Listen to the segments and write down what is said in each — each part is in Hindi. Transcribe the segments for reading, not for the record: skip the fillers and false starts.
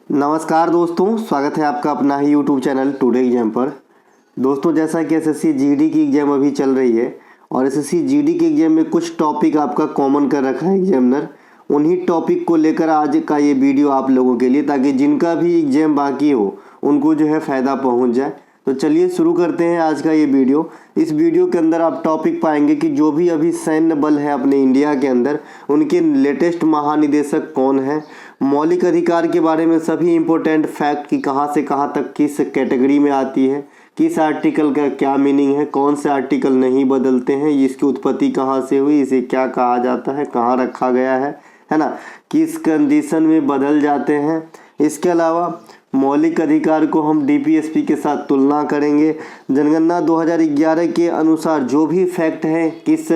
नमस्कार दोस्तों, स्वागत है आपका अपना ही यूट्यूब चैनल टुडे एग्जाम पर। दोस्तों, जैसा कि एसएससी जीडी की एग्ज़ाम अभी चल रही है और एसएससी जीडी के एग्ज़ाम में कुछ टॉपिक आपका कॉमन कर रखा है एग्जामिनर, उन्हीं टॉपिक को लेकर आज का ये वीडियो आप लोगों के लिए, ताकि जिनका भी एग्ज़ाम बाकी हो उनको जो है फ़ायदा पहुंच जाए। तो चलिए शुरू करते हैं आज का ये वीडियो। इस वीडियो के अंदर आप टॉपिक पाएंगे कि जो भी अभी सैन्य बल है अपने इंडिया के अंदर, उनके लेटेस्ट महानिदेशक कौन है, मौलिक अधिकार के बारे में सभी इम्पोर्टेंट फैक्ट कि कहाँ से कहाँ तक किस कैटेगरी में आती है, किस आर्टिकल का क्या मीनिंग है, कौन से आर्टिकल नहीं बदलते हैं, इसकी उत्पत्ति कहाँ से हुई, इसे क्या कहा जाता है, कहाँ रखा गया है ना, किस कंडीशन में बदल जाते हैं। इसके अलावा मौलिक अधिकार को हम डीपीएसपी के साथ तुलना करेंगे। जनगणना 2011 के अनुसार जो भी फैक्ट है, किस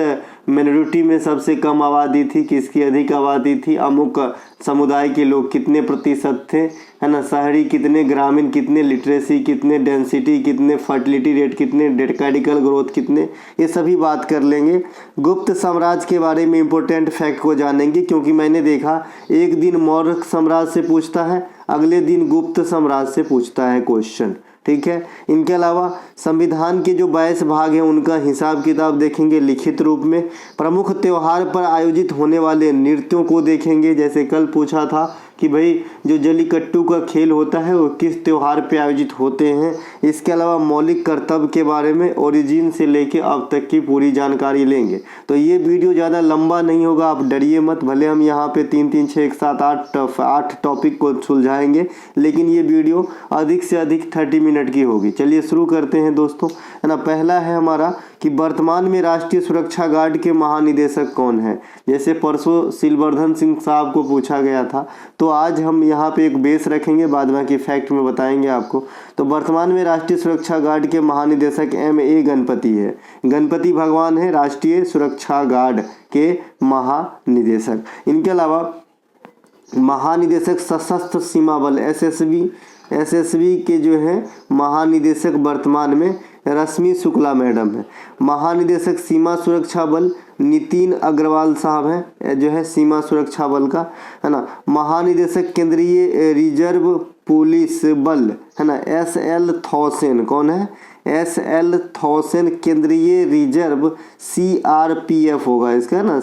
मिनोरिटी में सबसे कम आबादी थी, किसकी अधिक आबादी थी, अमुक समुदाय के लोग कितने प्रतिशत थे, है ना, शहरी कितने, ग्रामीण कितने, लिटरेसी कितने, डेंसिटी कितने, फर्टिलिटी रेट कितने, डेमोग्राफिकल ग्रोथ कितने, ये सभी बात कर लेंगे। गुप्त साम्राज्य के बारे में इम्पोर्टेंट फैक्ट को जानेंगे, क्योंकि मैंने देखा एक दिन मौर्य साम्राज्य से पूछता है, अगले दिन गुप्त साम्राज्य से पूछता है क्वेश्चन, ठीक है। इनके अलावा संविधान के जो 22 भाग हैं उनका हिसाब किताब देखेंगे लिखित रूप में। प्रमुख त्यौहार पर आयोजित होने वाले नृत्यों को देखेंगे, जैसे कल पूछा था कि भाई जो जल्लीकट्टू का खेल होता है वो किस त्यौहार पे आयोजित होते हैं। इसके अलावा मौलिक कर्तव्य के बारे में ओरिजिन से लेके अब तक की पूरी जानकारी लेंगे। तो ये वीडियो ज़्यादा लंबा नहीं होगा, आप डरिए मत। भले हम यहाँ पे 3 3 6 7 8 टॉपिक को सुलझाएंगे, लेकिन ये वीडियो अधिक से अधिक 30 मिनट की होगी। चलिए शुरू करते हैं दोस्तों, है ना। पहला है हमारा कि वर्तमान में राष्ट्रीय सुरक्षा गार्ड के महानिदेशक कौन है। जैसे परसों सिलवर्धन सिंह साहब को पूछा गया था, तो आज हम यहाँ पे एक बेस रखेंगे, बाद बाकी फैक्ट में बताएंगे आपको। तो वर्तमान में राष्ट्रीय सुरक्षा गार्ड के महानिदेशक MA गणपति है। गणपति भगवान है राष्ट्रीय सुरक्षा गार्ड के महानिदेशक। इनके अलावा महानिदेशक सशस्त्र सीमा बल SSB के जो है महानिदेशक वर्तमान में रश्मि शुक्ला मैडम है। महानिदेशक सीमा सुरक्षा बल नितिन अग्रवाल साहब हैं, जो है सीमा सुरक्षा बल का, है ना। महानिदेशक केंद्रीय रिजर्व पुलिस बल, है ना, SL थॉसेन कौन है, SL थॉसेन केंद्रीय रिजर्व CRPF होगा इसका, है ना,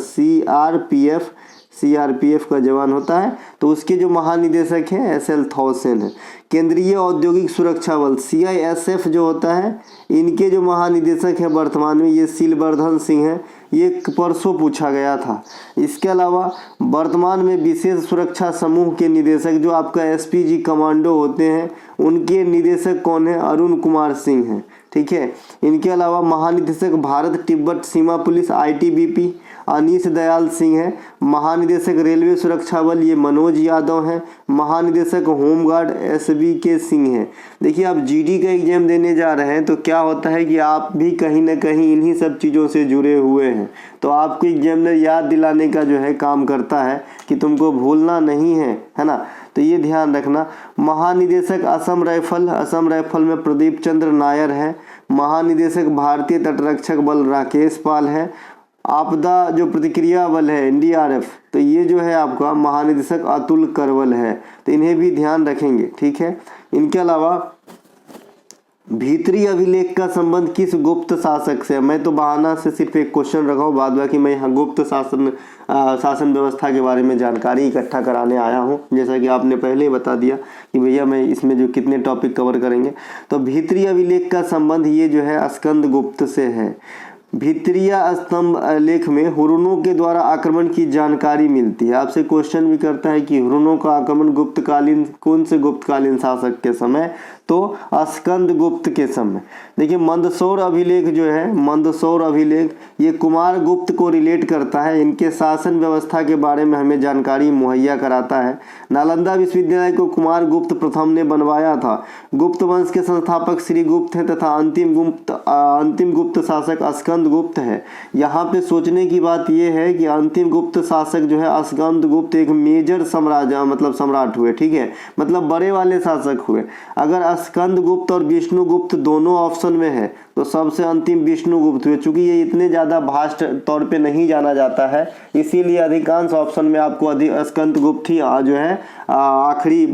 CRPF का जवान होता है, तो उसके जो महानिदेशक हैं SL थॉसेन है। केंद्रीय औद्योगिक सुरक्षा बल CISF जो होता है, इनके जो महानिदेशक है वर्तमान में ये सिलवर्धन सिंह है, ये परसों पूछा गया था। इसके अलावा वर्तमान में विशेष सुरक्षा समूह के निदेशक जो आपका SPG कमांडो होते हैं, उनके निदेशक कौन है, अरुण कुमार सिंह हैं, ठीक है। इनके अलावा महानिदेशक भारत तिब्बत सीमा पुलिस ITBP अनीश दयाल सिंह है। महानिदेशक रेलवे सुरक्षा बल ये मनोज यादव हैं। महानिदेशक होमगार्ड SBK सिंह हैं। देखिए, आप जीडी का एग्जाम देने जा रहे हैं तो क्या होता है कि आप भी कहीं ना कहीं इन्हीं सब चीज़ों से जुड़े हुए हैं, तो आपको एग्जामिनर याद दिलाने का जो है काम करता है कि तुमको भूलना नहीं है ना। तो ये ध्यान रखना। महानिदेशक असम राइफल में प्रदीप चंद्र नायर है। महानिदेशक भारतीय तटरक्षक बल राकेश पाल है। आपदा जो प्रतिक्रिया बल है NDRF, तो ये जो है आपका महानिदेशक अतुल करवल है, तो इन्हें भी ध्यान रखेंगे, ठीक है। इनके अलावा भीतरी अभिलेख का संबंध किस गुप्त शासक से। मैं तो बहाना से सिर्फ एक क्वेश्चन रखा हूँ, बाद बाकी मैं यहाँ गुप्त शासन व्यवस्था के बारे में जानकारी इकट्ठा कराने आया हूँ, जैसा कि आपने पहले ही बता दिया कि भैया मैं इसमें जो कितने टॉपिक कवर करेंगे। तो भीतरी अभिलेख का संबंध ये जो है स्कंद गुप्त से है। भीतरिया स्तंभ लेख में हुर्नों के द्वारा आक्रमण की जानकारी मिलती है। आपसे क्वेश्चन भी करता है कि हुर्नों का आक्रमण गुप्तकालीन, कौन से गुप्तकालीन शासक के समय, तो स्कंद गुप्त के समय। देखिए, मंदसौर अभिलेख जो है, मंदसौर अभिलेख ये कुमार गुप्त को रिलेट करता है, इनके शासन व्यवस्था के बारे में हमें जानकारी मुहैया कराता है। नालंदा विश्वविद्यालय को कुमार गुप्त प्रथम ने बनवाया था। गुप्त वंश के संस्थापक श्री गुप्त हैं तथा अंतिम गुप्त शासक स्कंद गुप्त है। यहाँ पे सोचने की बात यह है कि अंतिम गुप्त शासक जो है स्कंद गुप्त एक मेजर साम्राज्य मतलब सम्राट हुए, ठीक है, मतलब बड़े वाले शासक हुए। अगर स्कंद गुप्त और विष्णु गुप्त दोनों ऑप्शन में है तो सबसे अंतिम विष्णुगुप्त हुए। चूंकि ये इतने ज़्यादा भास्ट तौर पे नहीं जाना जाता है, इसीलिए अधिकांश ऑप्शन में आपको स्कंदगुप्त ही जो है आखिरी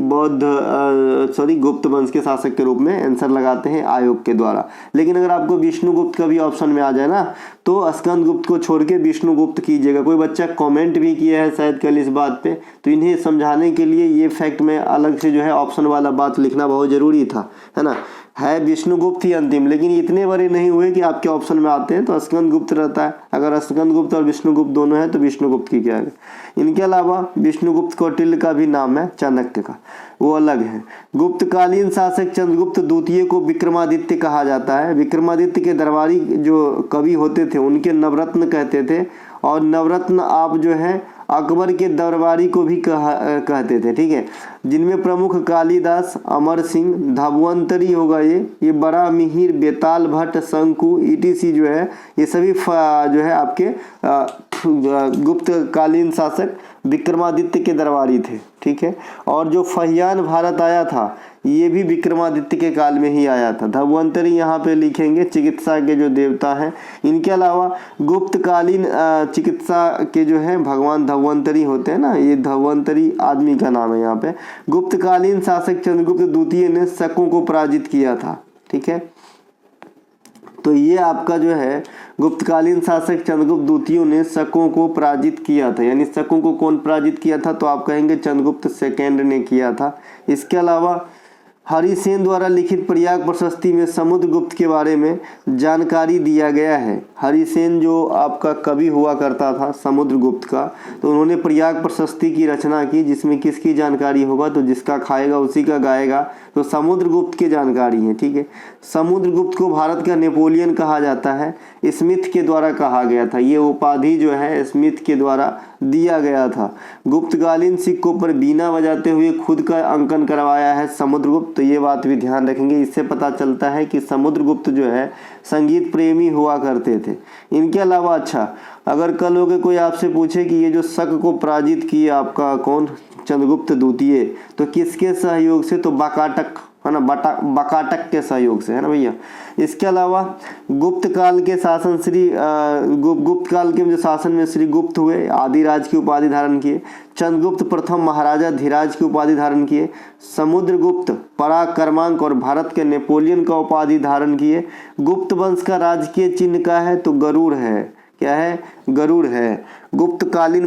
गुप्त वंश के शासक के रूप में आंसर लगाते हैं आयोग के द्वारा। लेकिन अगर आपको विष्णुगुप्त का भी ऑप्शन में आ जाए ना, तो स्कंदगुप्त को छोड़ के विष्णुगुप्त कीजिएगा। कोई बच्चा कमेंट भी किया है शायद कल इस बात पे, तो इन्हें समझाने के लिए ये फैक्ट में अलग से जो है ऑप्शन वाला बात लिखना बहुत जरूरी था, है ना। है विष्णुगुप्त ही अंतिम, लेकिन इतने बड़े नहीं हुए कि आपके ऑप्शन में आते हैं, तो स्कंदगुप्त रहता है। अगर स्कंदगुप्त और विष्णुगुप्त दोनों है तो विष्णुगुप्त की क्या है। इनके अलावा विष्णुगुप्त कौटिल्य का भी नाम है, चाणक्य का, वो अलग है। गुप्तकालीन शासक चंद्रगुप्त द्वितीय को विक्रमादित्य कहा जाता है। विक्रमादित्य के दरबारी जो कवि होते थे उनके नवरत्न कहते थे, और नवरत्न आप जो है अकबर के दरबारी को भी कहते थे, ठीक है। जिनमें प्रमुख कालिदास, अमर सिंह, धन्वंतरी होगा, ये बड़ा मिहिर, बेताल भट्ट, शंकु, ईटीसी जो है, ये सभी जो है आपके गुप्तकालीन शासक विक्रमादित्य के दरबारी थे, ठीक है। और जो फहियान भारत आया था ये भी विक्रमादित्य के काल में ही आया था। धन्वंतरी यहाँ पे लिखेंगे, चिकित्सा के जो देवता हैं। इनके अलावा गुप्तकालीन चिकित्सा के जो है भगवान धन्वंतरी होते हैं ना, ये धन्वंतरी आदमी का नाम है यहाँ पे। गुप्तकालीन शासक चंद्रगुप्त द्वितीय ने शकों को पराजित किया था, ठीक है। तो ये आपका जो है गुप्तकालीन शासक चंद्रगुप्त द्वितीय ने शकों को पराजित किया था। यानी शकों को कौन पराजित किया था, तो आप कहेंगे चंद्रगुप्त सेकेंड ने किया था। इसके अलावा हरिसेन द्वारा लिखित प्रयाग प्रशस्ति में समुद्रगुप्त के बारे में जानकारी दिया गया है। हरिसेन जो आपका कवि हुआ करता था समुद्रगुप्त का, तो उन्होंने प्रयाग प्रशस्ति की रचना की, जिसमें किसकी जानकारी होगा, तो जिसका खाएगा उसी का गाएगा, तो समुद्रगुप्त की जानकारी है, ठीक है। समुद्रगुप्त को भारत का नेपोलियन कहा जाता है, स्मिथ के द्वारा कहा गया था। ये उपाधि जो है स्मिथ के द्वारा दिया गया था। गुप्तकालीन सिक्कों पर बीना बजाते हुए खुद का अंकन करवाया है समुद्रगुप्त, तो ये बात भी ध्यान रखेंगे। इससे पता चलता है कि समुद्रगुप्त जो है संगीत प्रेमी हुआ करते थे। इनके अलावा अच्छा, अगर कल हो के कोई आपसे पूछे कि ये जो शक को पराजित किया आपका कौन, चंद्रगुप्त द्वितीय, तो किसके सहयोग से, तो बकाटक, है ना, बकाटक के सहयोग से, है ना भैया। इसके अलावा गुप्त काल के शासन गुप्त काल के जो शासन में श्री गुप्त हुए, आदिराज की उपाधि धारण किए। चंद्रगुप्त प्रथम महाराजा धीराज की उपाधि धारण किए। समुद्रगुप्त पराक्रमांक और भारत के नेपोलियन का उपाधि धारण किए। गुप्त वंश का राजकीय चिन्ह का है, तो गरुड़ है। क्या है, गरुड़ है। गुप्तकालीन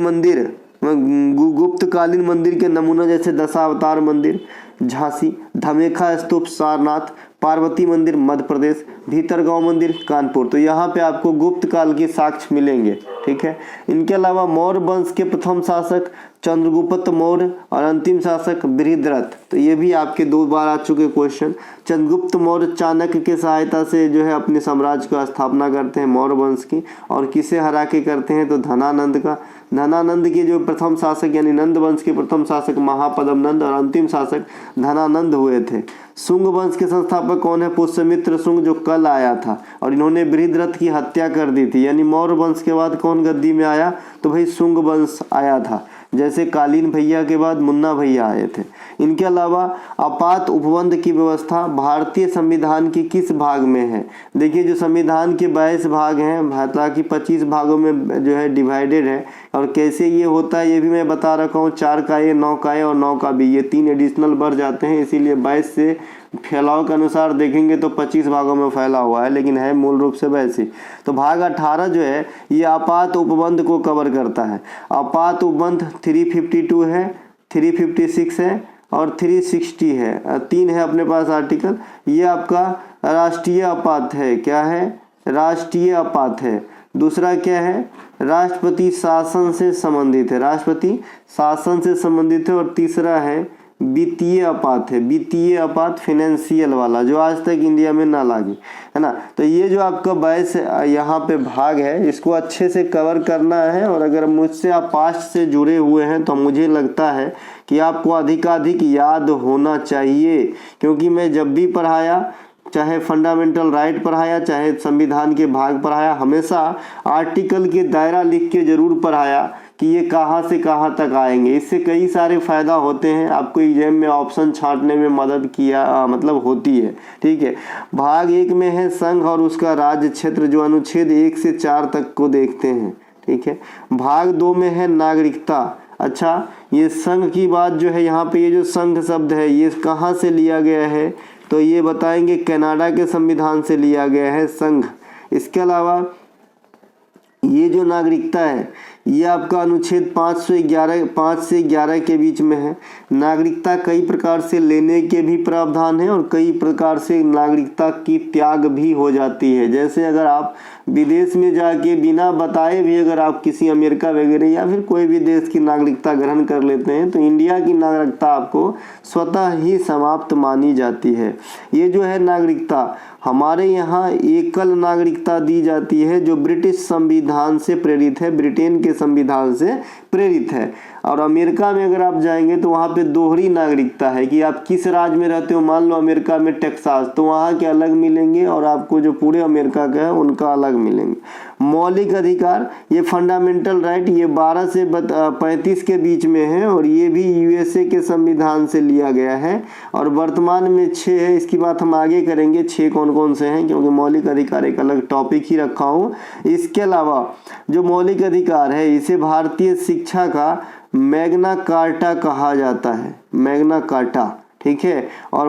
मंदिर के नमूना जैसे दशावतार मंदिर झांसी, धमेखा स्तूप सारनाथ, पार्वती मंदिर मध्य प्रदेश, भीतरगांव मंदिर कानपुर। तो यहाँ पे आपको गुप्त काल के साक्ष्य मिलेंगे, ठीक है। इनके अलावा मौर्य वंश के प्रथम शासक चंद्रगुप्त मौर्य और अंतिम शासक बृहद्रथ, तो ये भी आपके 2 बार आ चुके क्वेश्चन। चंद्रगुप्त मौर्य चाणक्य के सहायता से जो है अपने साम्राज्य का स्थापना करते हैं मौर्य वंश की, और किसे हरा के करते हैं, तो धनानंद का। धनानंद के जो प्रथम शासक यानी नंद वंश के प्रथम शासक महापद्म नंद और अंतिम शासक धनानंद हुए थे। शुंग वंश के संस्थापक कौन है, पुष्यमित्र शुंग, जो कल आया था, और इन्होंने बृहद्रथ की हत्या कर दी थी। यानी मौर्य वंश के बाद कौन गद्दी में आया, तो भाई शुंग वंश आया था। जैसे कालीन भैया के बाद मुन्ना भैया आए थे। इनके अलावा आपात उपबंध की व्यवस्था भारतीय संविधान के किस भाग में है। देखिए जो संविधान के 22 भाग हैं, हालांकि 25 भागों में जो है डिवाइडेड है, और कैसे ये होता है ये भी मैं बता रखा हूँ। 4 का ए, 9 का ए और 9 का बी, ये 3 एडिशनल बढ़ जाते हैं, इसीलिए 22 से फैलाव के अनुसार देखेंगे तो 25 भागों में फैला हुआ है, लेकिन है मूल रूप से वैसे। तो भाग 18 जो है ये आपात उपबंध को कवर करता है। आपात उपबंध 352 है, 356 है और 360 है, 3 है अपने पास आर्टिकल। ये आपका राष्ट्रीय आपात है। क्या है, राष्ट्रीय आपात है। दूसरा क्या है, राष्ट्रपति शासन से संबंधित है, राष्ट्रपति शासन से संबंधित है। और तीसरा है वित्तीय आपात है, वित्तीय आपात फाइनेंशियल वाला, जो आज तक इंडिया में ना लागे, है ना। तो ये जो आपका 22 यहाँ पे भाग है, इसको अच्छे से कवर करना है। और अगर मुझसे आप पास्ट से जुड़े हुए हैं तो मुझे लगता है कि आपको अधिकाधिक याद होना चाहिए, क्योंकि मैं जब भी पढ़ाया, चाहे फंडामेंटल राइट पढ़ाया, चाहे संविधान के भाग पढ़ाया, हमेशा आर्टिकल के दायरा लिख के जरूर पढ़ाया, कि ये कहाँ से कहाँ तक आएंगे। इससे कई सारे फायदा होते हैं, आपको एग्जाम में ऑप्शन छांटने में मदद किया मतलब होती है। ठीक है, भाग 1 में है संघ और उसका राज्य क्षेत्र, जो अनुच्छेद 1 से 4 तक को देखते हैं। ठीक है, भाग 2 में है नागरिकता। अच्छा, ये संघ की बात जो है यहाँ पे, ये जो संघ शब्द है ये कहाँ से लिया गया है, तो ये बताएंगे कनाडा के संविधान से लिया गया है संघ। इसके अलावा ये जो नागरिकता है ये आपका अनुच्छेद 5 से 11 के बीच में है। नागरिकता कई प्रकार से लेने के भी प्रावधान है और कई प्रकार से नागरिकता की त्याग भी हो जाती है। जैसे अगर आप विदेश में जाके बिना बताए भी अगर आप किसी अमेरिका वगैरह या फिर कोई भी देश की नागरिकता ग्रहण कर लेते हैं तो इंडिया की नागरिकता आपको स्वतः ही समाप्त मानी जाती है। ये जो है नागरिकता, हमारे यहाँ एकल नागरिकता दी जाती है जो ब्रिटिश संविधान से प्रेरित है, ब्रिटेन के संविधान से प्रेरित है। और अमेरिका में अगर आप जाएंगे तो वहाँ पे दोहरी नागरिकता है कि आप किस राज्य में रहते हो। मान लो अमेरिका में टेक्सास, तो वहाँ के अलग मिलेंगे और आपको जो पूरे अमेरिका का है उनका अलग मिलेंगे। मौलिक अधिकार, ये फंडामेंटल राइट, ये 12 से 35 के बीच में है और ये भी यूएसए के संविधान से लिया गया है और वर्तमान में 6 है। इसकी बात हम आगे करेंगे 6 कौन कौन से हैं, क्योंकि मौलिक अधिकार एक अलग टॉपिक ही रखा हूँ। इसके अलावा जो मौलिक अधिकार है इसे भारतीय शिक्षा का मैग्ना कार्टा कहा जाता है, मैग्ना कार्टा। ठीक है, और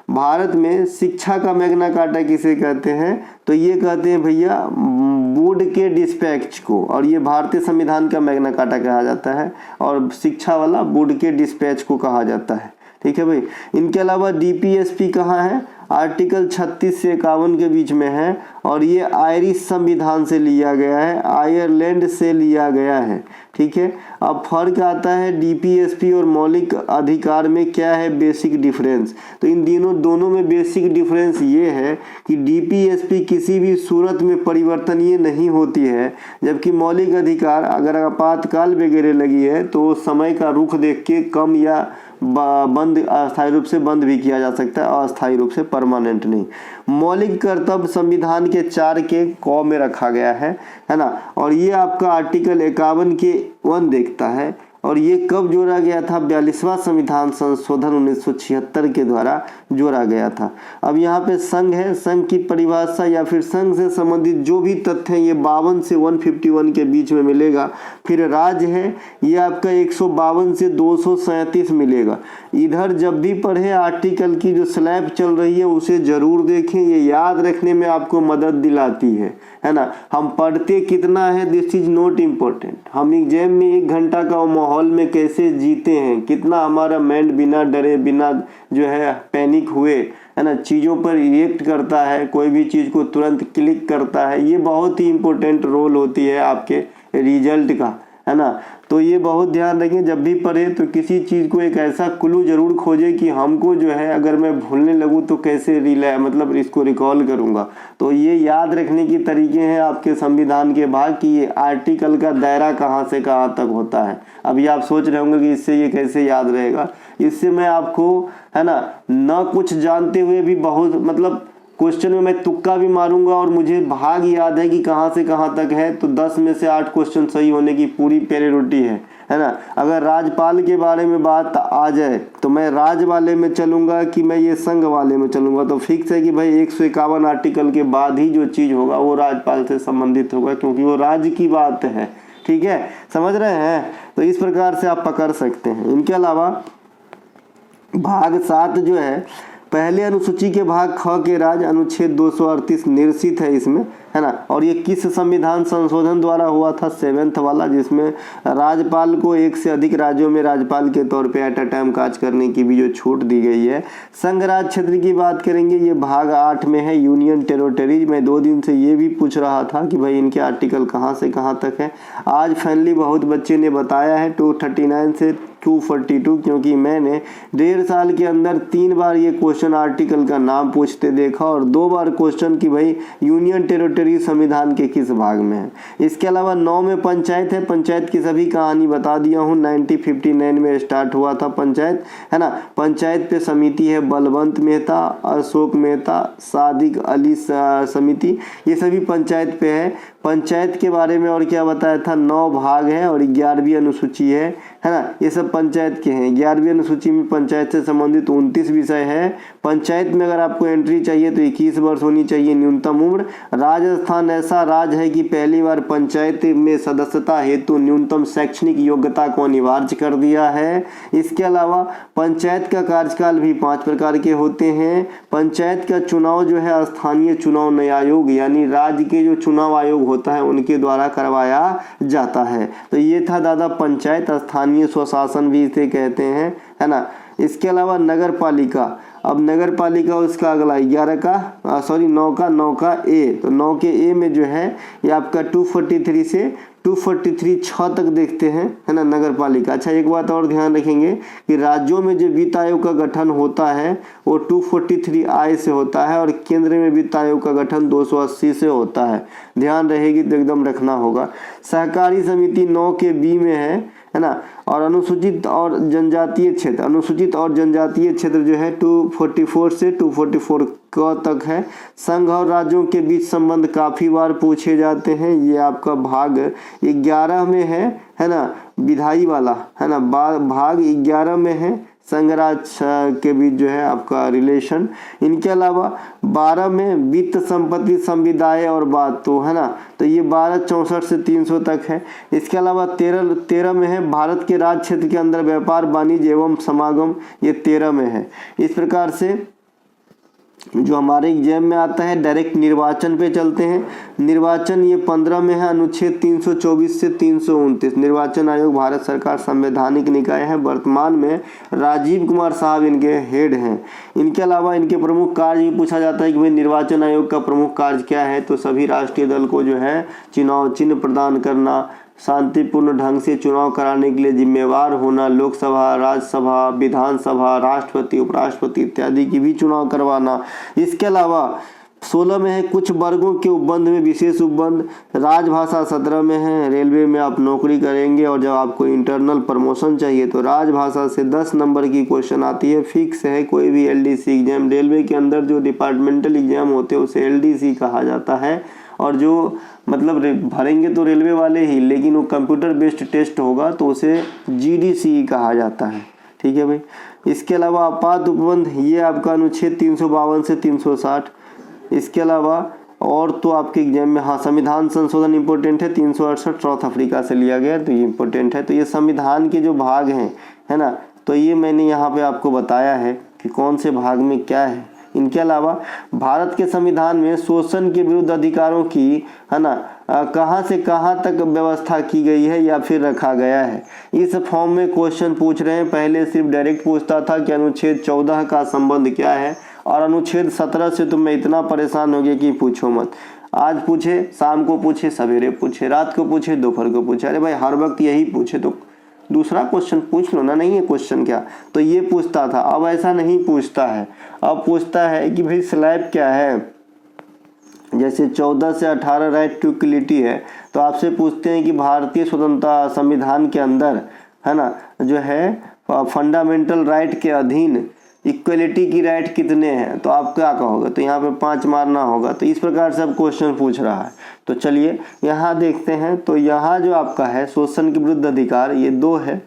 भारत में शिक्षा का मैग्ना कार्टा किसे कहते हैं, तो ये कहते हैं भैया वुड के डिस्पैच को, और ये भारतीय संविधान का मैग्ना कार्टा कहा जाता है और शिक्षा वाला वुड के डिस्पैच को कहा जाता है। ठीक है भाई, इनके अलावा डीपीएसपी कहाँ है, आर्टिकल 36 से 51 के बीच में है और ये आयरिश संविधान से लिया गया है, आयरलैंड से लिया गया है। ठीक है, अब फर्क आता है डीपीएसपी और मौलिक अधिकार में क्या है बेसिक डिफरेंस। तो इन दोनों में बेसिक डिफरेंस ये है कि डीपीएसपी किसी भी सूरत में परिवर्तनीय नहीं होती है, जबकि मौलिक अधिकार अगर आपातकाल वगैरह लगी है तो समय का रुख देख के कम या बंद, अस्थायी रूप से बंद भी किया जा सकता है, अस्थायी रूप से, परमानेंट नहीं। मौलिक कर्तव्य संविधान के 4 के क में रखा गया है ना, और ये आपका आर्टिकल 51 के 1 देखता है और ये कब जोड़ा गया था, 42वां संविधान संशोधन 1976 के द्वारा जोड़ा गया था। अब यहाँ पे संघ है, संघ की परिभाषा या फिर संघ से संबंधित जो भी तथ्य हैं ये 52 से 151 के बीच में मिलेगा। फिर राज्य है, ये आपका 152 से 237 मिलेगा। इधर जब भी पढ़े आर्टिकल की जो स्लैब चल रही है उसे जरूर देखें, ये याद रखने में आपको मदद दिलाती है ना। हम पढ़ते कितना है दिस इज नॉट इम्पोर्टेंट, हम एग्जाम में 1 घंटा का माहौल में कैसे जीते हैं, कितना हमारा माइंड बिना डरे बिना जो है पैनिक हुए है ना चीज़ों पर रिएक्ट करता है, कोई भी चीज़ को तुरंत क्लिक करता है, ये बहुत ही इम्पोर्टेंट रोल होती है आपके रिजल्ट का, है ना। तो ये बहुत ध्यान रखें, जब भी पढ़े तो किसी चीज़ को एक ऐसा क्लू जरूर खोजे कि हमको जो है अगर मैं भूलने लगूँ तो कैसे मतलब इसको रिकॉल करूँगा। तो ये याद रखने की तरीके हैं आपके संविधान के भाग कि ये आर्टिकल का दायरा कहाँ से कहाँ तक होता है। अभी आप सोच रहे होंगे कि इससे ये कैसे याद रहेगा, इससे मैं आपको है ना कुछ जानते हुए भी बहुत मतलब क्वेश्चन में मैं तुक्का भी मारूंगा और मुझे भाग याद है कि कहाँ से कहाँ तक है, तो 10 में से 8 क्वेश्चन सही होने की पूरी प्रायोरिटी है ना। अगर राज्यपाल के बारे में बात आ जाए तो मैं राज्य वाले में चलूंगा कि मैं ये संघ वाले में चलूंगा, तो फिक्स है कि भाई 151 आर्टिकल के बाद ही जो चीज़ होगा वो राज्यपाल से संबंधित होगा, क्योंकि वो राज्य की बात है। ठीक है, समझ रहे हैं। तो इस प्रकार से आप पकड़ सकते हैं। इनके अलावा भाग 7 जो है पहले अनुसूची के भाग ख के राज्य अनुच्छेद 238 निर्सित है इसमें, है ना। और ये किस संविधान संशोधन द्वारा हुआ था, 7th वाला, जिसमें राज्यपाल को 1 से अधिक राज्यों में राज्यपाल के तौर पे एट अ टाइम काज करने की भी जो छूट दी गई है। संघ राज्य क्षेत्र की बात करेंगे, ये भाग 8 में है यूनियन टेरिटरीज। मैं 2 दिन से ये भी पूछ रहा था कि भाई इनके आर्टिकल कहाँ से कहाँ तक है। आज फाइनली बहुत बच्चे ने बताया है 239 से 242, क्योंकि मैंने 1.5 साल के अंदर 3 बार ये क्वेश्चन आर्टिकल का नाम पूछते देखा और 2 बार क्वेश्चन कि भाई यूनियन टेरिटरी संविधान के किस भाग में है। इसके अलावा 9 में पंचायत है, पंचायत की सभी कहानी बता दिया हूँ। 1959 में स्टार्ट हुआ था पंचायत, है ना। पंचायत पे समिति है बलवंत मेहता, अशोक मेहता, सादिक अली समिति, ये सभी पंचायत पे है। पंचायत के बारे में और क्या बताया था, 9 भाग हैं और 11वीं अनुसूची है ना। ये सब पंचायत के हैं। 11वीं अनुसूची में पंचायत से संबंधित 29 विषय है। पंचायत में अगर आपको एंट्री चाहिए तो 21 वर्ष होनी चाहिए न्यूनतम उम्र। राजस्थान ऐसा राज्य है कि पहली बार पंचायत में सदस्यता हेतु न्यूनतम शैक्षणिक योग्यता को अनिवार्य कर दिया है। इसके अलावा पंचायत का कार्यकाल भी 5 प्रकार के होते हैं। पंचायत का चुनाव जो है स्थानीय चुनाव न्याय आयोग यानी राज्य के जो चुनाव आयोग होता है उनके द्वारा करवाया जाता है। तो ये था दादा पंचायत, स्थानीय स्वशासन भी इसे कहते हैं, है ना। इसके अलावा नगर पालिका, अब नगर पालिका उसका अगला 9 का ए, तो 9 के ए में जो है ये आपका 243 से 243 6 तक देखते हैं, है ना, नगर पालिका। अच्छा, एक बात और ध्यान रखेंगे कि राज्यों में जो वित्त आयोग का गठन होता है वो 243 आई से होता है और केंद्र में वित्त आयोग का गठन 280 से होता है। ध्यान रहेगी तो एकदम रखना होगा। सहकारी समिति 9 के बी में है ना। और अनुसूचित और जनजातीय क्षेत्र, अनुसूचित और जनजातीय क्षेत्र जो है 244 से 244 क तक है। संघ और राज्यों के बीच संबंध काफी बार पूछे जाते हैं। ये आपका भाग 11 में है ना, विधायी वाला, है ना, भाग 11 में है संघ राज्य के बीच जो है आपका रिलेशन। इनके अलावा 12 में वित्त संपत्ति संविदाय और बात, तो है ना, तो ये 1264 से 300 तक है। इसके अलावा 13 में है भारत के राज्य क्षेत्र के अंदर व्यापार वाणिज्य एवं समागम, ये 13 में है। इस प्रकार से जो हमारे एग्जाम में आता है डायरेक्ट निर्वाचन पे चलते हैं। निर्वाचन ये 15 में है, अनुच्छेद 324 से 329। निर्वाचन आयोग भारत सरकार संवैधानिक निकाय है। वर्तमान में राजीव कुमार साहब इनके हेड हैं। इनके अलावा इनके प्रमुख कार्य भी पूछा जाता है कि भाई निर्वाचन आयोग का प्रमुख कार्य क्या है, तो सभी राष्ट्रीय दल को जो है चुनाव चिन्ह प्रदान करना, शांतिपूर्ण ढंग से चुनाव कराने के लिए जिम्मेवार होना, लोकसभा, राज्यसभा, विधानसभा, राष्ट्रपति, उपराष्ट्रपति इत्यादि की भी चुनाव करवाना। इसके अलावा 16 में है कुछ वर्गों के उपबंध में विशेष उपबंध। राजभाषा 17 में है। रेलवे में आप नौकरी करेंगे और जब आपको इंटरनल प्रमोशन चाहिए तो राजभाषा से 10 नंबर की क्वेश्चन आती है। फिक्स है कोई भी एलडीसी एग्जाम, रेलवे के अंदर जो डिपार्टमेंटल एग्जाम होते हैं उसे एलडीसी कहा जाता है। और जो मतलब भरेंगे तो रेलवे वाले ही, लेकिन वो कंप्यूटर बेस्ड टेस्ट होगा तो उसे जीडीसी कहा जाता है। ठीक है भाई। इसके अलावा आपात उपबंध, ये आपका अनुच्छेद 352 से 360। इसके अलावा और तो आपके एग्जाम में हाँ संविधान संशोधन इम्पोर्टेंट है, 368 साउथ अफ्रीका से लिया गया, तो ये इम्पोर्टेंट है। तो ये संविधान के जो भाग हैं, है ना, तो ये मैंने यहाँ पे आपको बताया है कि कौन से भाग में क्या है। इनके अलावा भारत के संविधान में शोषण के विरुद्ध अधिकारों की, है ना, कहाँ से कहाँ तक व्यवस्था की गई है या फिर रखा गया है। इस फॉर्म में क्वेश्चन पूछ रहे हैं। पहले सिर्फ डायरेक्ट पूछता था कि अनुच्छेद 14 का संबंध क्या है, और अनुच्छेद 17 से तो मैं इतना परेशान हो गया कि पूछो मत। आज पूछे, शाम को पूछे, सवेरे पूछे, रात को पूछे, दोपहर को पूछे। अरे भाई हर वक्त यही पूछे तो दूसरा क्वेश्चन पूछ लो ना। नहीं है क्वेश्चन क्या, तो ये पूछता था। अब ऐसा नहीं पूछता है, अब पूछता है कि भाई स्लैब क्या है। जैसे 14 से 18 राइट टू इक्वलिटी है, तो आपसे पूछते हैं कि भारतीय स्वतंत्रता संविधान के अंदर, है ना, जो है फंडामेंटल राइट के अधीन इक्वलिटी की राइट कितने हैं, तो आप क्या कहोगे, तो यहाँ पे 5 मारना होगा। तो इस प्रकार से अब क्वेश्चन पूछ रहा है। तो चलिए यहाँ देखते हैं। तो यहाँ जो आपका है शोषण के विरुद्ध अधिकार, ये 2 है।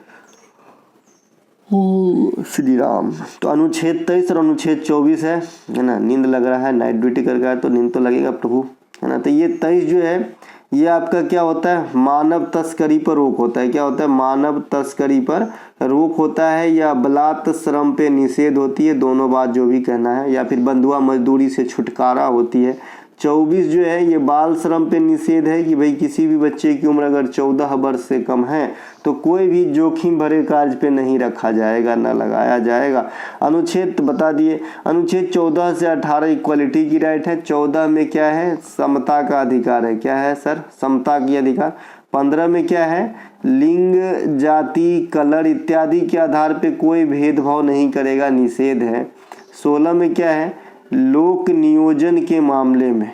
श्री राम। तो अनुच्छेद 23 और अनुच्छेद 24 है ना। नींद लग रहा है, नाइट ड्यूटी कर रहा है तो नींद तो लगेगा प्रभु, है ना। तो ये 23 जो है ये आपका क्या होता है, मानव तस्करी पर रोक होता है। क्या होता है, मानव तस्करी पर रोक होता है, या बलात् श्रम पे निषेध होती है, दोनों बात जो भी कहना है, या फिर बंधुआ मजदूरी से छुटकारा होती है। 24 जो है ये बाल श्रम पे निषेध है कि भाई किसी भी बच्चे की उम्र अगर 14 वर्ष से कम है तो कोई भी जोखिम भरे कार्य पे नहीं रखा जाएगा, न लगाया जाएगा। अनुच्छेद बता दिए। अनुच्छेद 14 से 18 इक्वलिटी की राइट है। 14 में क्या है, समता का अधिकार है। क्या है सर, समता की अधिकार। 15 में क्या है, लिंग, जाति, कलर इत्यादि के आधार पे कोई भेदभाव नहीं करेगा, निषेध है। 16 में क्या है, लोक नियोजन के मामले में,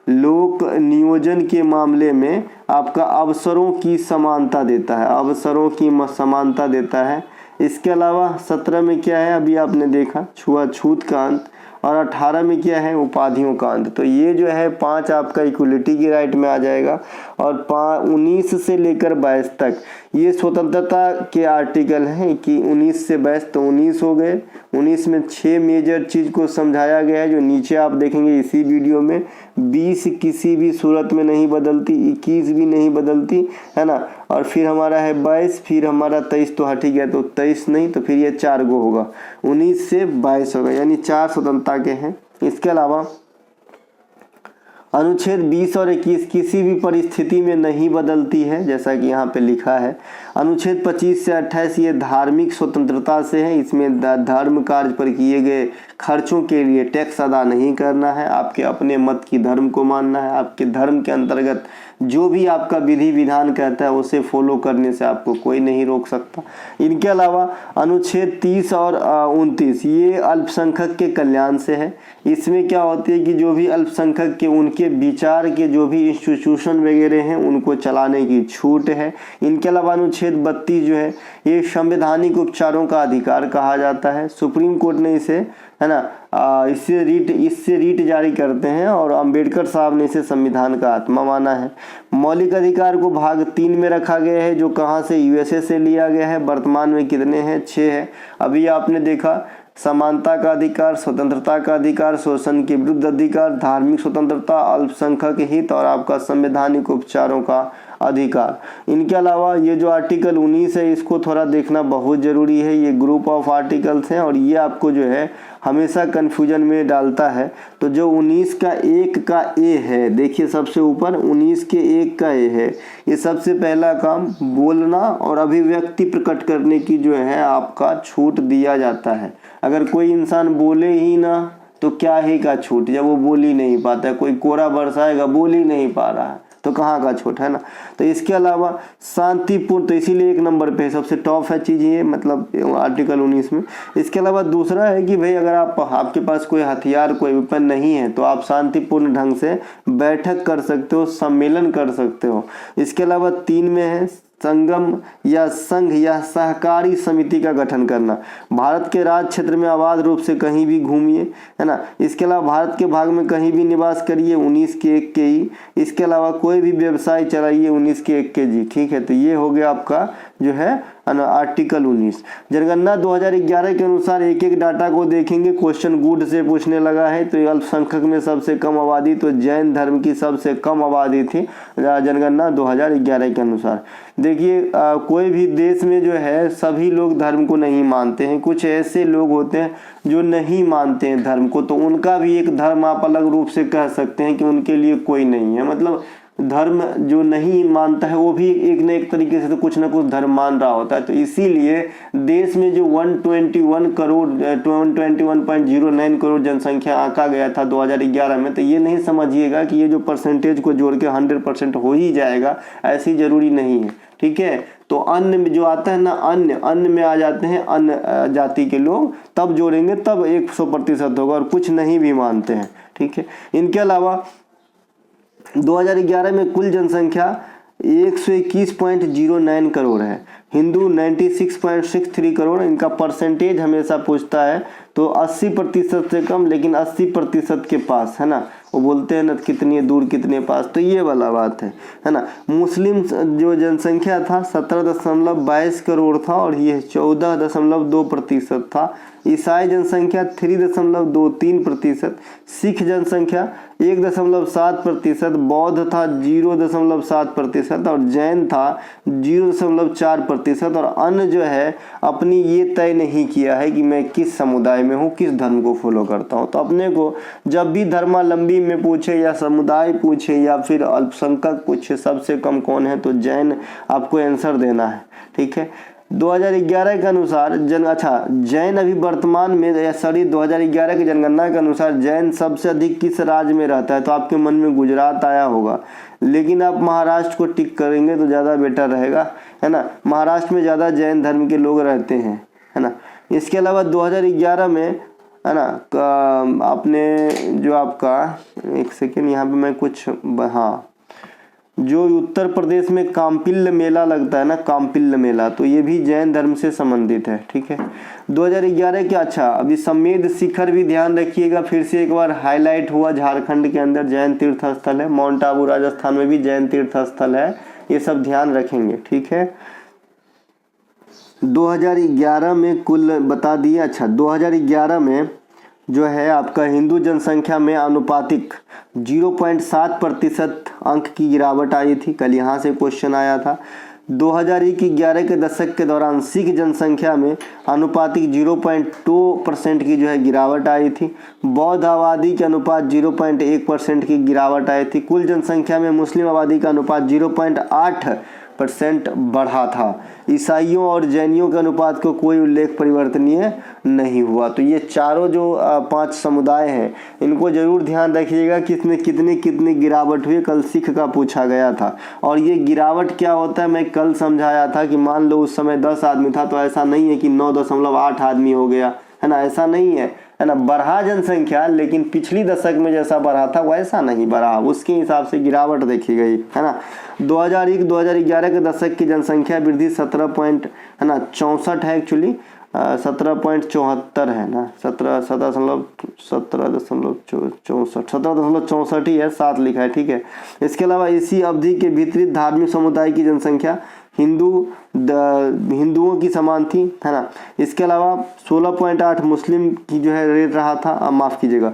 लोक नियोजन के मामले में आपका अवसरों की समानता देता है, अवसरों की समानता देता है। इसके अलावा 17 में क्या है, अभी आपने देखा छुआछूत का अंत। और 18 में क्या है, उपाधियों का अंत। तो ये जो है 5 आपका इक्वलिटी के राइट में आ जाएगा। और 19 से लेकर 22 तक ये स्वतंत्रता के आर्टिकल हैं कि 19 से 22 तो 19 हो गए। 19 में 6 मेजर चीज को समझाया गया है जो नीचे आप देखेंगे इसी वीडियो में। 20 किसी भी सूरत में नहीं बदलती, 21 भी नहीं बदलती, है ना। और फिर हमारा है 22, फिर हमारा 23 तो हट ही गया, तो 23 नहीं, तो फिर ये 4 गो होगा, 19 से 22 होगा, यानी 4 स्वतंत्रता के हैं। इसके अलावा अनुच्छेद 20 और 21 किसी भी परिस्थिति में नहीं बदलती है, जैसा कि यहाँ पे लिखा है। अनुच्छेद 25 से 28 ये धार्मिक स्वतंत्रता से है। इसमें धर्म कार्य पर किए गए खर्चों के लिए टैक्स अदा नहीं करना है, आपके अपने मत की धर्म को मानना है, आपके धर्म के अंतर्गत जो भी आपका विधि विधान कहता है उसे फॉलो करने से आपको कोई नहीं रोक सकता। इनके अलावा अनुच्छेद 30 और 29 ये अल्पसंख्यक के कल्याण से है। इसमें क्या होती है कि जो भी अल्पसंख्यक के उनके विचार के जो भी इंस्टीट्यूशन वगैरह हैं उनको चलाने की छूट है। इनके अलावा अनुच्छेद 32 जो है ये संवैधानिक उपचारों का अधिकार कहा जाता है। सुप्रीम कोर्ट ने इसे, है ना, इससे रीट जारी करते हैं और अंबेडकर साहब ने इसे संविधान का आत्मा माना है। मौलिक अधिकार को भाग 3 में रखा गया है जो कहाँ से, यूएसए से लिया गया है। वर्तमान में कितने हैं, 6 है। अभी आपने देखा समानता का अधिकार, स्वतंत्रता का अधिकार, शोषण के विरुद्ध अधिकार, धार्मिक स्वतंत्रता, अल्पसंख्यक हित और आपका संवैधानिक उपचारों का अधिकार। इनके अलावा ये जो आर्टिकल 19 है इसको थोड़ा देखना बहुत जरूरी है। ये ग्रुप ऑफ आर्टिकल्स हैं और ये आपको जो है हमेशा कंफ्यूजन में डालता है। तो जो 19 का 1 का ए है, देखिए सबसे ऊपर 19 के 1 का ए है, ये सबसे पहला काम बोलना और अभिव्यक्ति प्रकट करने की जो है आपका छूट दिया जाता है। अगर कोई इंसान बोले ही ना तो क्या ही का छूट, जब वो बोल ही नहीं पाता है, कोई कोरा बरसाएगा बोल ही नहीं पा रहा है तो कहाँ का छूट, है ना। तो इसके अलावा शांतिपूर्ण, तो इसीलिए 1 नंबर पे सबसे टॉप है चीज़ ये, मतलब आर्टिकल 19 में। इसके अलावा दूसरा है कि भाई अगर आपके पास कोई हथियार, कोई वेपन नहीं है तो आप शांतिपूर्ण ढंग से बैठक कर सकते हो, सम्मेलन कर सकते हो। इसके अलावा 3 में है संगम या संघ या सहकारी समिति का गठन करना। भारत के राज्य क्षेत्र में आबाद रूप से कहीं भी घूमिए, है ना। इसके अलावा भारत के भाग में कहीं भी निवास करिए, 19 के 1 के ई। इसके अलावा कोई भी व्यवसाय चलाइए, 19 के 1 के जी। ठीक है, तो ये हो गया आपका जो है आर्टिकल 19। जनगणना 2011 के अनुसार एक एक डाटा को देखेंगे। क्वेश्चन गुड से पूछने लगा है। तो अल्पसंख्यक में सबसे कम आबादी, तो जैन धर्म की सबसे कम आबादी थी जनगणना 2011 के अनुसार। देखिए कोई भी देश में जो है सभी लोग धर्म को नहीं मानते हैं। कुछ ऐसे लोग होते हैं जो नहीं मानते हैं धर्म को, तो उनका भी एक धर्म आप अलग रूप से कह सकते हैं कि उनके लिए कोई नहीं है। मतलब धर्म जो नहीं मानता है वो भी एक न एक तरीके से तो कुछ ना कुछ धर्म मान रहा होता है। तो इसीलिए देश में जो 121 करोड़ 121.09 करोड़ जनसंख्या आंका गया था 2011 में, तो ये नहीं समझिएगा कि ये जो परसेंटेज को जोड़ के 100% हो ही जाएगा, ऐसी जरूरी नहीं है। ठीक है, तो अन्य में जो आता है ना, अन्य में आ जाते हैं अन्य जाति के लोग, तब जोड़ेंगे तब 100% होगा, और कुछ नहीं भी मानते हैं। ठीक है, इनके अलावा 2011 में कुल जनसंख्या 121.09 करोड़ है। हिंदू 96.63 करोड़। इनका परसेंटेज हमेशा पूछता है तो 80% से कम, लेकिन 80% के पास, है ना। वो बोलते हैं ना कितनी दूर कितने पास, तो ये वाला बात है ना। मुस्लिम जो जनसंख्या था 17.22 करोड़ था और ये 14.2% था। ईसाई जनसंख्या 3.23%, सिख जनसंख्या 1.7%, बौद्ध था 0.7% और जैन था 0.4%। और अन्य जो है अपनी ये तय नहीं किया है कि मैं किस समुदाय में हूँ, किस धर्म को फॉलो करता हूँ। तो अपने को जब भी धर्मावलंबी में पूछे या समुदाय पूछे या फिर अल्पसंख्यक पूछे सबसे कम कौन है, तो जैन आपको आंसर देना है। ठीक है, 2011 के अनुसार जैन अभी वर्तमान में 2011 की जनगणना के अनुसार जैन सबसे अधिक किस राज्य में रहता है, तो आपके मन में गुजरात आया होगा, लेकिन आप महाराष्ट्र को टिक करेंगे तो ज़्यादा बेटर रहेगा, है ना। महाराष्ट्र में ज़्यादा जैन धर्म के लोग रहते हैं, है ना। इसके अलावा 2011 में, है ना, आपने जो आपका एक सेकेंड यहाँ पे मैं कुछ, हाँ जो उत्तर प्रदेश में काम्पिल्य मेला लगता है ना, काम्पिल्य मेला, तो ये भी जैन धर्म से संबंधित है। ठीक है, 2011 के, अच्छा अभी समेध शिखर भी ध्यान रखिएगा, फिर से एक बार हाईलाइट हुआ, झारखंड के अंदर जैन तीर्थ स्थल है। माउंट आबू राजस्थान में भी जैन तीर्थ स्थल है, ये सब ध्यान रखेंगे। ठीक है, 2011 में कुल बता दिए। अच्छा, 2011 में जो है आपका हिंदू जनसंख्या में आनुपातिक 0.7% अंक की गिरावट आई थी। कल यहाँ से क्वेश्चन आया था। 2011 के दशक के दौरान सिख जनसंख्या में आनुपातिक 0.2% की जो है गिरावट आई थी। बौद्ध आबादी के अनुपात 0.1% की गिरावट आई थी। कुल जनसंख्या में मुस्लिम आबादी का अनुपात 0.8% बढ़ा था। ईसाइयों और जैनियों के अनुपात को कोई उल्लेख परिवर्तनीय नहीं हुआ। तो ये चारों जो 5 समुदाय हैं, इनको जरूर ध्यान रखिएगा कि इसमें कितनी कितनी गिरावट हुई। कल सिख का पूछा गया था। और ये गिरावट क्या होता है, मैं कल समझाया था कि मान लो उस समय 10 आदमी था, तो ऐसा नहीं है कि 9.8 आदमी हो गया, है ना, ऐसा नहीं है, है ना। बढ़ा जनसंख्या, लेकिन पिछली दशक में जैसा बढ़ा था वैसा नहीं बढ़ा, उसके हिसाब से गिरावट देखी गई, है ना। 2001-2011 के दशक की जनसंख्या वृद्धि 17.64 है, एक्चुअली 17.74 है ना, 17.64 ही है, 7 लिखा है। ठीक है, इसके अलावा इसी अवधि के भीतरी धार्मिक समुदाय की जनसंख्या हिंदुओं की समान थी, है ना। इसके अलावा 16.8 मुस्लिम की जो है रेट रहा था, माफ़ कीजिएगा,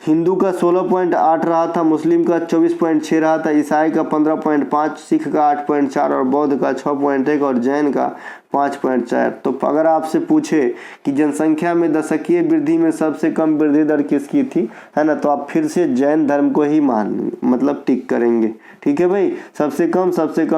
हिंदू का 16.8 रहा था, मुस्लिम का 24.6 रहा था, ईसाई का 15.5, सिख का 8.4 और बौद्ध का 6.1 और जैन का 5.4। तो अगर आपसे पूछे कि जनसंख्या में दशकीय वृद्धि में सबसे कम वृद्धि दर किसकी थी, है ना, तो आप फिर से जैन धर्म को ही मतलब टिक करेंगे। ठीक है भाई, सबसे कम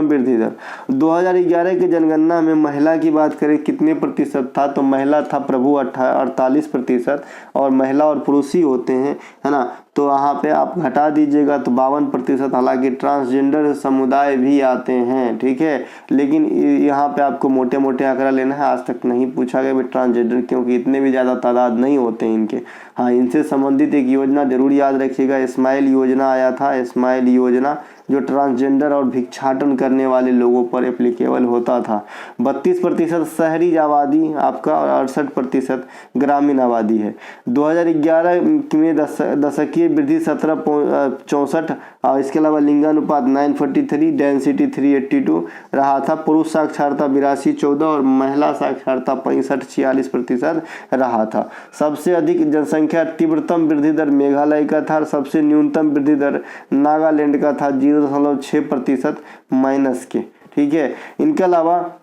वृद्धि दर। 2011 की जनगणना में महिला की बात करें कितने प्रतिशत था, तो महिला था प्रभु 48% और महिला और पुरुष ही होते हैं, है ना। तो यहाँ पे आप घटा दीजिएगा तो 52%। हालांकि ट्रांसजेंडर समुदाय भी आते हैं, ठीक है, लेकिन यहाँ पे आपको मोटे मोटे आंकड़ा लेना है। आज तक नहीं पूछा गया ट्रांसजेंडर, क्योंकि इतने भी ज़्यादा तादाद नहीं होते हैं इनके। हाँ, इनसे संबंधित एक योजना जरूर याद रखिएगा, स्माइल योजना आया था। स्माइल योजना जो ट्रांसजेंडर और भिक्षाटन करने वाले लोगों पर एप्लीकेबल होता था। 32% शहरी आबादी आपका और 68% ग्रामीण आबादी है। 2011 में दशकीय वृद्धि 17.64 और इसके अलावा लिंगानुपात 943, डेंसिटी 382 रहा था। पुरुष साक्षरता 82-14 और महिला साक्षरता 65-46% रहा था। सबसे अधिक जनसंख्या तीव्रतम वृद्धि दर मेघालय का था, सबसे न्यूनतम वृद्धि दर नागालैंड का था 0.6% माइनस के। ठीक है, इनके अलावा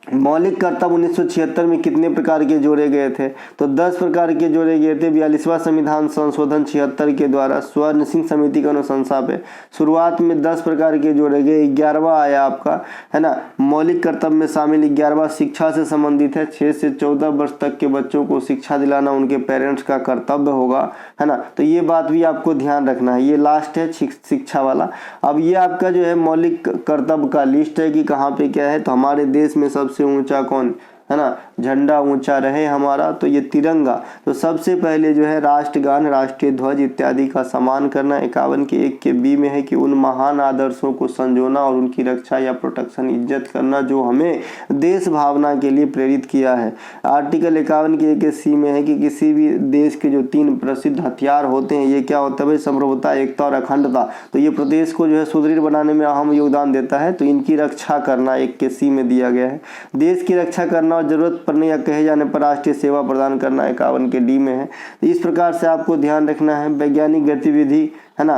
मौलिक कर्तव्य 1976 में कितने प्रकार के जोड़े गए थे, तो 10 प्रकार के जोड़े गए थे। 42वां संविधान संशोधन 76 के द्वारा स्वर्ण सिंह समिति की अनुशंसा पे शुरुआत में 10 प्रकार के जोड़े गए। 11वां आया आपका, है ना, मौलिक कर्तव्य में शामिल 11वां शिक्षा से संबंधित है। 6 से 14 वर्ष तक के बच्चों को शिक्षा दिलाना उनके पेरेंट्स का कर्तव्य होगा, है ना। तो ये बात भी आपको ध्यान रखना है। ये लास्ट है शिक्षा वाला। अब ये आपका जो है मौलिक कर्तव्य का लिस्ट है कि कहाँ पे क्या है। तो हमारे देश में सबसे ऊंचा कौन है ना, झंडा ऊंचा रहे हमारा, तो ये तिरंगा। तो सबसे पहले जो है राष्ट्रगान, राष्ट्रीय ध्वज इत्यादि का सम्मान करना। 51 के 1 के बी में है कि उन महान आदर्शों को संजोना और उनकी रक्षा या प्रोटेक्शन इज्जत करना जो हमें देश भावना के लिए प्रेरित किया है। आर्टिकल 51 के 1 के सी में है कि किसी भी देश के जो 3 प्रसिद्ध हथियार होते हैं, ये क्या होता है भाई, संप्रभुता, एकता और अखंडता। तो ये प्रदेश को जो है सुदृढ़ बनाने में अहम योगदान देता है। तो इनकी रक्षा करना 1 के सी में दिया गया है। देश की रक्षा करना और जरूरत पड़ने या कहे जाने पर राष्ट्रीय सेवा प्रदान करना 51 के डी में है। तो इस प्रकार से आपको ध्यान रखना है। वैज्ञानिक गतिविधि, है ना,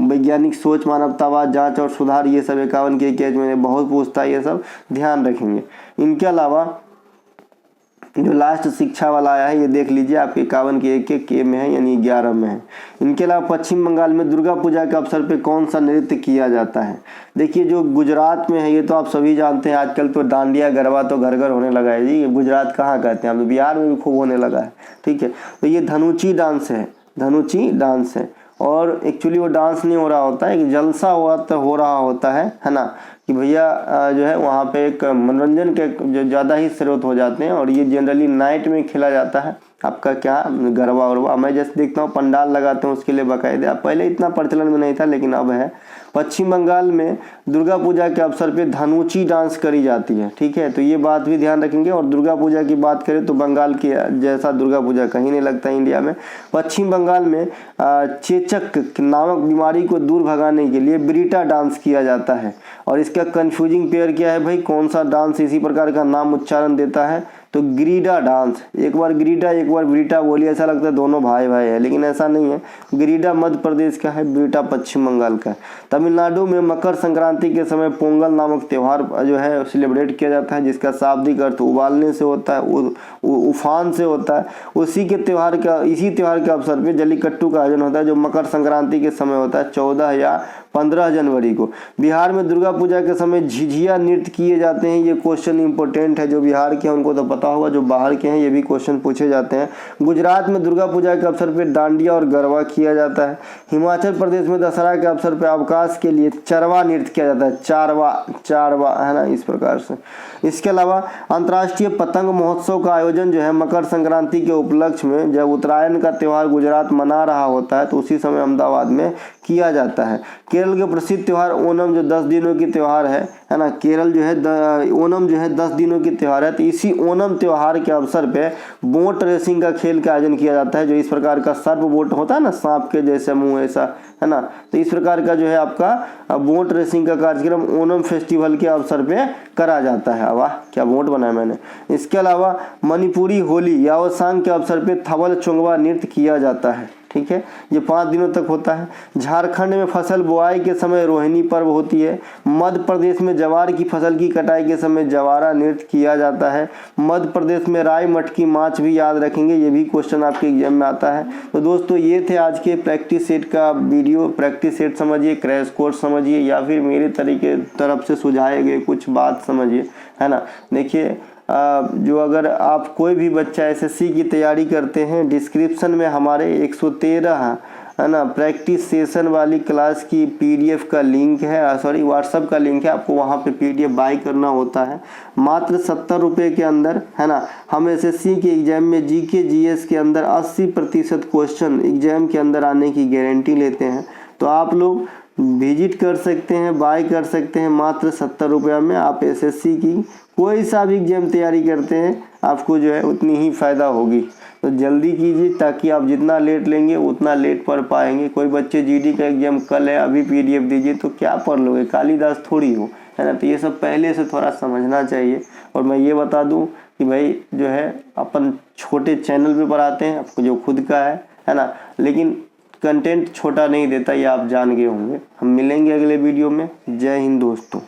वैज्ञानिक सोच, मानवतावाद, जांच और सुधार, ये सब 51 के केज में बहुत पूछता है, ये सब ध्यान रखेंगे। इनके अलावा जो लास्ट शिक्षा वाला आया है ये देख लीजिए, आपके 51 के 1 के में है, यानी 11 में है। इनके अलावा पश्चिम बंगाल में दुर्गा पूजा के अवसर पे कौन सा नृत्य किया जाता है। देखिए जो गुजरात में है ये तो आप सभी जानते हैं, आजकल तो डांडिया गरबा तो घर घर होने लगा है जी। ये गुजरात कहाँ कहते हैं, हम बिहार में भी खूब होने लगा है। ठीक है, तो ये धनुची डांस है, धनुची डांस है। और एक्चुअली वो डांस नहीं हो रहा होता है, एक जलसा हो रहा होता है ना, कि भैया जो है वहाँ पे एक मनोरंजन के जो ज़्यादा ही स्रोत हो जाते हैं। और ये जनरली नाइट में खेला जाता है। आपका क्या गरबा वरबा, मैं जैसे देखता हूँ पंडाल लगाते हैं उसके लिए बाकायदा, पहले इतना प्रचलन में नहीं था लेकिन अब है। पश्चिम बंगाल में दुर्गा पूजा के अवसर पे धनुची डांस करी जाती है, ठीक है, तो ये बात भी ध्यान रखेंगे। और दुर्गा पूजा की बात करें तो बंगाल के जैसा दुर्गा पूजा कहीं नहीं लगता इंडिया में। पश्चिम बंगाल में चेचक नामक बीमारी को दूर भगाने के लिए ब्रीटा डांस किया जाता है। और इसका कंफ्यूजिंग पेयर क्या है भाई, कौन सा डांस इसी प्रकार का नाम उच्चारण देता है, तो ग्रीडा डांस। एक बार ग्रीडा एक बार ब्रीटा बोलिए, ऐसा लगता है दोनों भाई भाई है, लेकिन ऐसा नहीं है। ग्रीडा मध्य प्रदेश का है, ब्रीटा पश्चिम बंगाल का है। तमिलनाडु में मकर संक्रांति के समय पोंगल नामक त्यौहार जो है सेलिब्रेट किया जाता है, जिसका शाब्दिक अर्थ उबालने से होता है, उफान से होता है। इसी त्यौहार के अवसर पर जल्लीकट्टू का आयोजन होता है, जो मकर संक्रांति के समय होता है 14 या 15 जनवरी को। बिहार में दुर्गा पूजा के समय झिझिया नृत्य किए जाते हैं। ये क्वेश्चन इंपॉर्टेंट है, जो बिहार के हैं उनको तो पता होगा, जो बाहर के हैं ये भी क्वेश्चन पूछे जाते हैं। गुजरात में दुर्गा पूजा के अवसर पर डांडिया और गरबा किया जाता है। हिमाचल प्रदेश में दशहरा के अवसर पर अवकाश के लिए चरवा नृत्य किया जाता है, चारवा है ना, इस प्रकार से। इसके अलावा अंतर्राष्ट्रीय पतंग महोत्सव का आयोजन जो है मकर संक्रांति के उपलक्ष्य में, जब उत्तरायण का त्यौहार गुजरात मना रहा होता है तो उसी समय अहमदाबाद में किया जाता है। केरल के प्रसिद्ध त्यौहार ओणम जो 10 दिनों की त्यौहार है ना, केरल जो है ओणम जो है 10 दिनों की त्यौहार है। तो इसी ओणम त्यौहार के अवसर पे बोट रेसिंग का खेल का आयोजन किया जाता है, जो इस प्रकार का सर्प बोट होता है ना, सांप के जैसे मुंह ऐसा, है ना, तो इस प्रकार का जो है आपका बोट रेसिंग का कार्यक्रम ओणम फेस्टिवल के अवसर पे करा जाता है। वाह, क्या बोट बनाया मैंने। इसके अलावा मणिपुरी होली याओसांग के अवसर पे थवल चोंगवा नृत्य किया जाता है, ठीक है, ये 5 दिनों तक होता है। झारखंड में फसल बुआई के समय रोहिणी पर्व होती है। मध्य प्रदेश में ज्वार की फसल की कटाई के समय जवारा नृत्य किया जाता है। मध्य प्रदेश में राय मटकी माछ भी याद रखेंगे, ये भी क्वेश्चन आपके एग्जाम में आता है। तो दोस्तों ये थे आज के प्रैक्टिस सेट का वीडियो। प्रैक्टिस सेट समझिए, क्रैश कोर्स समझिए, या फिर मेरे तरीके तरफ से सुझाए गए कुछ बात समझिए, है ना। देखिए जो अगर आप कोई भी बच्चा एसएससी की तैयारी करते हैं, डिस्क्रिप्शन में हमारे 113 है ना प्रैक्टिस सेशन वाली क्लास की पीडीएफ का लिंक है, सॉरी व्हाट्सएप का लिंक है, आपको वहाँ पे पीडीएफ बाय करना होता है मात्र 70 रुपये के अंदर, है ना। हम एसएससी के एग्जाम में जीके जीएस के अंदर 80% क्वेश्चन एग्जाम के अंदर आने की गारंटी लेते हैं। तो आप लोग विजिट कर सकते हैं, बाय कर सकते हैं मात्र 70 रुपये में। आप एसएससी की कोई सा भी एग्जाम तैयारी करते हैं, आपको जो है उतनी ही फ़ायदा होगी। तो जल्दी कीजिए, ताकि आप जितना लेट लेंगे उतना लेट पढ़ पाएंगे। कोई बच्चे जीडी का एग्जाम कल है, अभी पीडीएफ दीजिए तो क्या पढ़ लोगे, कालिदास थोड़ी हो, है ना। तो ये सब पहले से थोड़ा समझना चाहिए। और मैं ये बता दूं कि भाई जो है अपन छोटे चैनल पे पढ़ाते हैं, आपको जो खुद का है ना, लेकिन कंटेंट छोटा नहीं देता, ये आप जान गए होंगे। हम मिलेंगे अगले वीडियो में। जय हिंद दोस्तों।